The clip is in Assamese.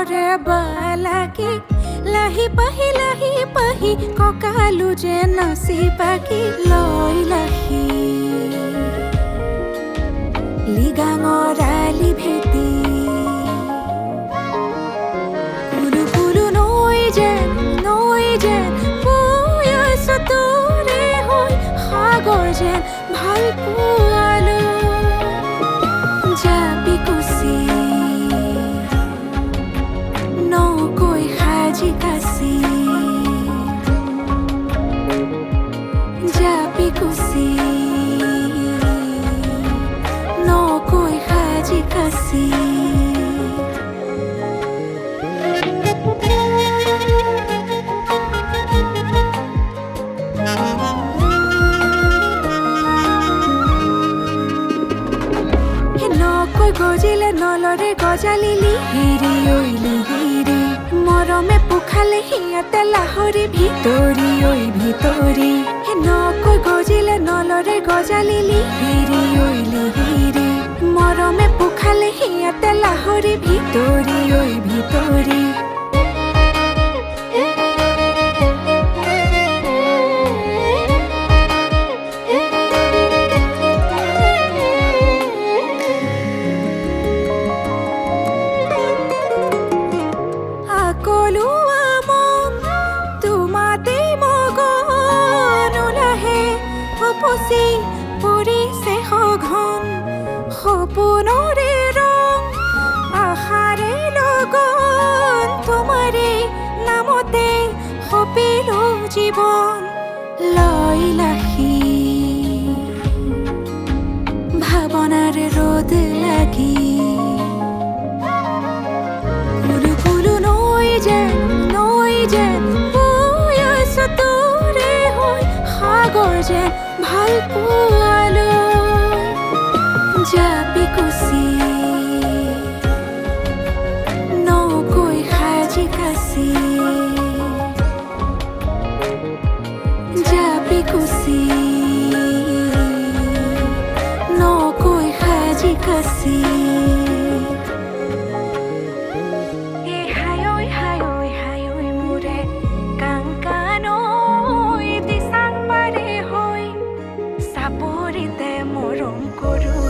নৰে বালাকি লাহি পাহি ককালো যে নাচি বাকি লৈ লাহি লিগাঙৰ আলি ভেটি কুলু নৈ যেন বৈ আছো তোৰে হৈ সাগৰ যেন ভাল পোৱালো জাপি কুচি নকৈ সাজি কাচি জাপি কুচি নকৈ সাজি কাচি নকৈ গজিলে নলৰে গজালিলি হিৰি ঐলি হিৰি মৰমে পোখালে সিয়াতে লাহৰি ভিতৰি ঐ ভিতৰি নকৈ গজিলে নলৰে গজালিলি হিৰি ঐলি হিৰি মৰমে পোখালে সিয়াতে লাহৰি ভিতৰি ঐ ভিতৰি কলুৱা মন তোমাতে মগন ওলাহে উপচি পৰিছে সঘন সপোনৰে ৰং আশাৰে লগন তোমাৰে নামতে সপিলো জীৱন লৈ লাহি ভাৱনাৰে ৰ'দ লাগি নৈ যেন বৈ আছো তোৰে হৈ সাগৰ যেন ভাল পোৱালো জাপি কুচি নকৈ সাজি কাচি জাপি কুচি নকৈ সাজি কাচি মৰম কৰো